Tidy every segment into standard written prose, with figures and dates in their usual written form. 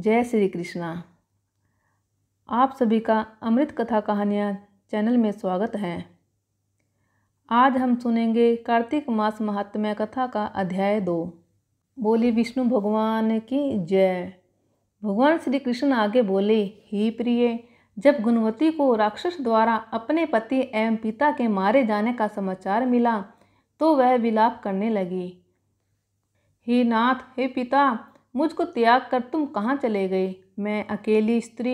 जय श्री कृष्णा। आप सभी का अमृत कथा कहानियाँ चैनल में स्वागत है। आज हम सुनेंगे कार्तिक मास महात्म्य कथा का अध्याय 2। बोली विष्णु भगवान की जय। भगवान श्री कृष्ण आगे बोले, हे प्रिय, जब गुणवती को राक्षस द्वारा अपने पति एवं पिता के मारे जाने का समाचार मिला तो वह विलाप करने लगी। हे नाथ, हे पिता, मुझको त्याग कर तुम कहाँ चले गए? मैं अकेली स्त्री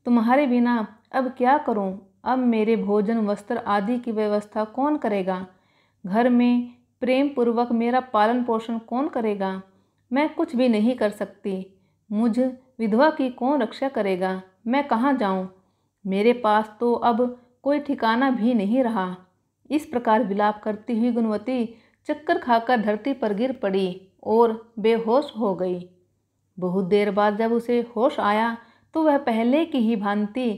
तुम्हारे बिना अब क्या करूं? अब मेरे भोजन वस्त्र आदि की व्यवस्था कौन करेगा? घर में प्रेम पूर्वक मेरा पालन पोषण कौन करेगा? मैं कुछ भी नहीं कर सकती। मुझ विधवा की कौन रक्षा करेगा? मैं कहाँ जाऊं? मेरे पास तो अब कोई ठिकाना भी नहीं रहा। इस प्रकार विलाप करती हुई गुणवती चक्कर खाकर धरती पर गिर पड़ी और बेहोश हो गई। बहुत देर बाद जब उसे होश आया तो वह पहले की ही भांति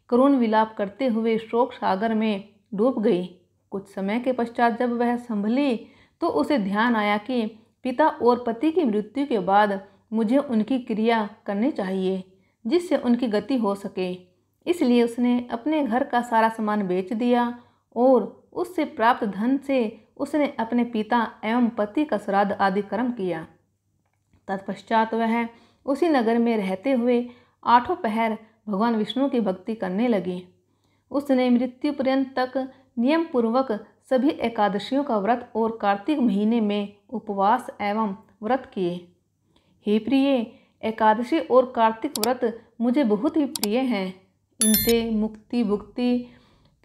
करुण विलाप करते हुए शोक सागर में डूब गई। कुछ समय के पश्चात जब वह संभली तो उसे ध्यान आया कि पिता और पति की मृत्यु के बाद मुझे उनकी क्रिया करनी चाहिए जिससे उनकी गति हो सके। इसलिए उसने अपने घर का सारा सामान बेच दिया और उससे प्राप्त धन से उसने अपने पिता एवं पति का श्राद्ध आदि कर्म किया। तत्पश्चात वह उसी नगर में रहते हुए 8 पहर भगवान विष्णु की भक्ति करने लगी। उसने मृत्यु पर्यंत तक नियम पूर्वक सभी एकादशियों का व्रत और कार्तिक महीने में उपवास एवं व्रत किए। हे प्रिय, एकादशी और कार्तिक व्रत मुझे बहुत ही प्रिय हैं। इनसे मुक्ति, भुक्ति,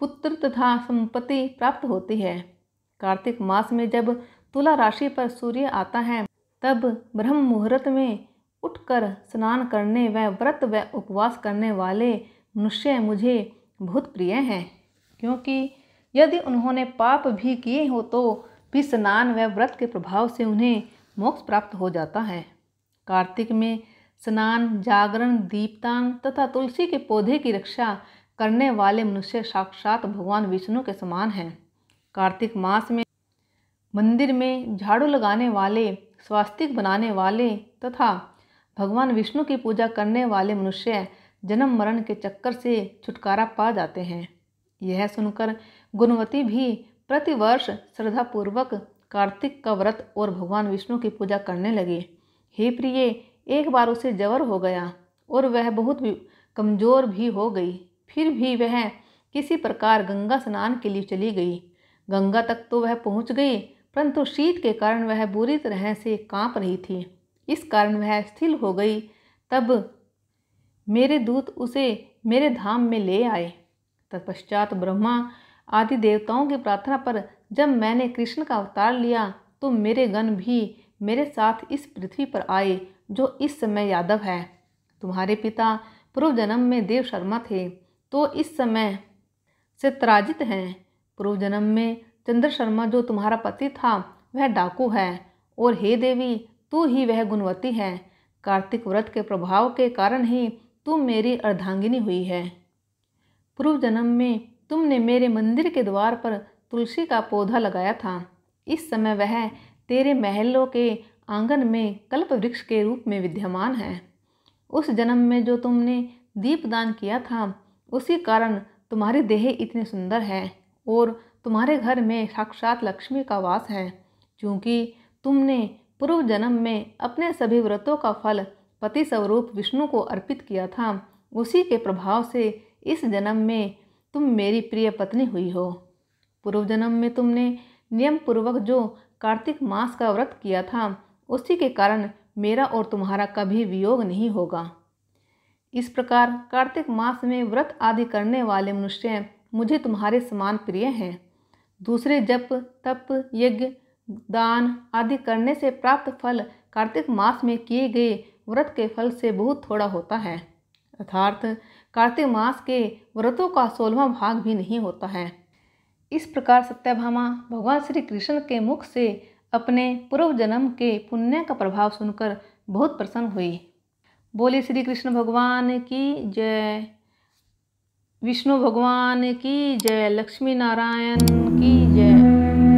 पुत्र तथा संपत्ति प्राप्त होती है। कार्तिक मास में जब तुला राशि पर सूर्य आता है तब ब्रह्म मुहूर्त में उठकर स्नान करने व व्रत व उपवास करने वाले मनुष्य मुझे बहुत प्रिय हैं, क्योंकि यदि उन्होंने पाप भी किए हो तो भी स्नान व व्रत के प्रभाव से उन्हें मोक्ष प्राप्त हो जाता है। कार्तिक में स्नान, जागरण, दीपदान तथा तुलसी के पौधे की रक्षा करने वाले मनुष्य साक्षात भगवान विष्णु के समान हैं। कार्तिक मास में मंदिर में झाड़ू लगाने वाले, स्वास्तिक बनाने वाले तथा भगवान विष्णु की पूजा करने वाले मनुष्य जन्म मरण के चक्कर से छुटकारा पा जाते हैं। यह सुनकर गुणवती भी प्रतिवर्ष श्रद्धापूर्वक कार्तिक का व्रत और भगवान विष्णु की पूजा करने लगी। हे प्रिय, एक बार उसे जवर हो गया और वह बहुत कमज़ोर भी हो गई। फिर भी वह किसी प्रकार गंगा स्नान के लिए चली गई। गंगा तक तो वह पहुंच गई, परंतु शीत के कारण वह बुरी तरह से कांप रही थी। इस कारण वह स्थिर हो गई। तब मेरे दूत उसे मेरे धाम में ले आए। तत्पश्चात ब्रह्मा आदि देवताओं की प्रार्थना पर जब मैंने कृष्ण का अवतार लिया तो मेरे गण भी मेरे साथ इस पृथ्वी पर आए, जो इस समय यादव है। तुम्हारे पिता पूर्व जन्म में देव शर्मा थे तो इस समय से पराजित हैं। पूर्व जन्म में चंद्र शर्मा जो तुम्हारा पति था वह डाकू है, और हे देवी, तू ही वह गुणवती है। कार्तिक व्रत के प्रभाव के कारण ही तुम मेरी अर्धांगिनी हुई है। पूर्व जन्म में तुमने मेरे मंदिर के द्वार पर तुलसी का पौधा लगाया था। इस समय वह तेरे महलों के आंगन में कल्प वृक्ष के रूप में विद्यमान है। उस जन्म में जो तुमने दीपदान किया था उसी कारण तुम्हारी देह इतनी सुंदर है और तुम्हारे घर में साक्षात लक्ष्मी का वास है। क्योंकि तुमने पूर्व जन्म में अपने सभी व्रतों का फल पति स्वरूप विष्णु को अर्पित किया था, उसी के प्रभाव से इस जन्म में तुम मेरी प्रिय पत्नी हुई हो। पूर्व जन्म में तुमने नियम पूर्वक जो कार्तिक मास का व्रत किया था उसी के कारण मेरा और तुम्हारा कभी वियोग नहीं होगा। इस प्रकार कार्तिक मास में व्रत आदि करने वाले मनुष्य मुझे तुम्हारे समान प्रिय हैं। दूसरे जप, तप, यज्ञ, दान आदि करने से प्राप्त फल कार्तिक मास में किए गए व्रत के फल से बहुत थोड़ा होता है। अर्थात कार्तिक मास के व्रतों का 16वां भाग भी नहीं होता है। इस प्रकार सत्यभामा भगवान श्री कृष्ण के मुख से अपने पूर्व जन्म के पुण्य का प्रभाव सुनकर बहुत प्रसन्न हुई। बोली श्री कृष्ण भगवान की जय। विष्णु भगवान की जय। लक्ष्मी नारायण की जय।